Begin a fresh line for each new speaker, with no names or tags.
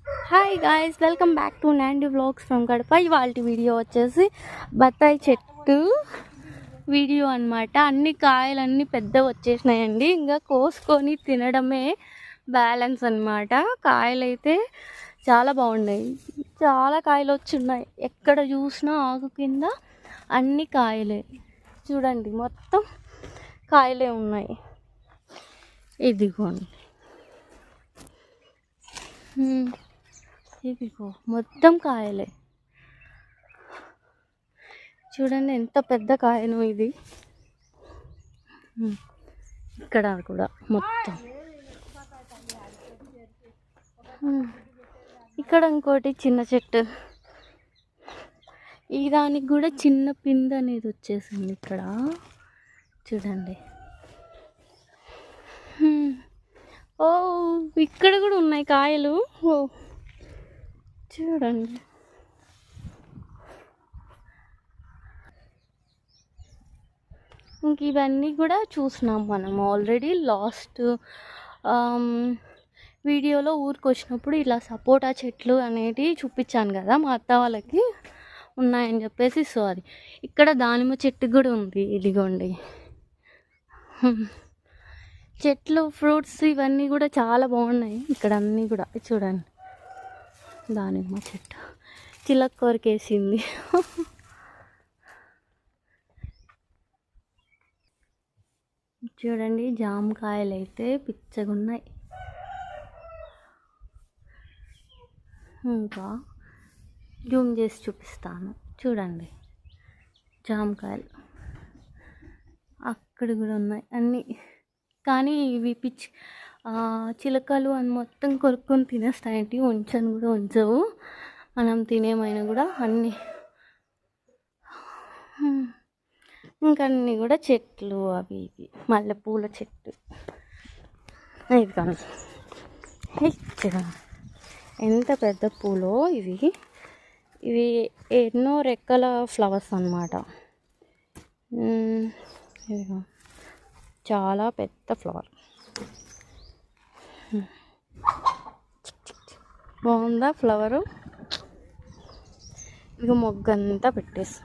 Hi guys, welcome back to Nandi vlogs from Kadapa. ఇవాళ video వచ్చేసి బత్తాయి చెట్టు వీడియో అనమాట. అన్ని కాయలన్నీ పెద్ద వచ్చేసినాయండి, ఇంకా కోసుకొని తినడమే బ్యాలెన్స్ అనమాట. కాయలు అయితే చాలా బాగున్నాయి, చాలా కాయలు వచ్చున్నాయి. ఎక్కడ చూసినా ఆకు కింద అన్ని కాయలే. చూడండి, మొత్తం కాయలే ఉన్నాయి. ఇదిగోండి, ఇదిగో మొత్తం కాయలే. చూడండి ఎంత పెద్ద కాయను ఇది. ఇక్కడ కూడా మొత్తం. ఇక్కడ ఇంకోటి చిన్న చెట్టు, ఈ దానికి కూడా చిన్న పిండి అనేది వచ్చేసింది ఇక్కడ. చూడండి, ఓ ఇక్కడ కూడా ఉన్నాయి కాయలు. ఓ చూడండి, ఇంక ఇవన్నీ కూడా చూసినాం మనం ఆల్రెడీ. లాస్ట్ వీడియోలో ఊరికి వచ్చినప్పుడు ఇలా సపోటా చెట్లు అనేటివి చూపించాను కదా మా అత్త వాళ్ళకి ఉన్నాయని చెప్పేసి. సో అది ఇక్కడ దానిమ్మ చెట్టు కూడా ఉంది. ఇదిగోండి, చెట్లు ఫ్రూట్స్ ఇవన్నీ కూడా చాలా బాగున్నాయి ఇక్కడ అన్నీ కూడా. చూడండి, దానిమ్మ చెట్టు చిలక కొరికేసింది. చూడండి, జామకాయలు అయితే పిచ్చగున్నాయి. ఇంకా జూమ్ చేసి చూపిస్తాను. చూడండి, జామకాయలు అక్కడ కూడా ఉన్నాయి అన్నీ. కానీ ఇవి చిలకలు అని మొత్తం కొరుక్కొని తినేస్తాయంటే ఉంచను కూడా ఉంచవు. మనం తినేమైనా కూడా అన్నీ. ఇంకన్నీ కూడా చెట్లు అవి ఇవి. మల్లెపూల చెట్టు ఇది కానీ ఎంత పెద్ద పూలో ఇవి. ఇవి ఎన్నో రెక్కల ఫ్లవర్స్ అన్నమాట. ఇదిగో చాలా పెద్ద ఫ్లవర్. బాగుందా ఫ్లవరు? ఇక మొగ్గంతా పెట్టేసి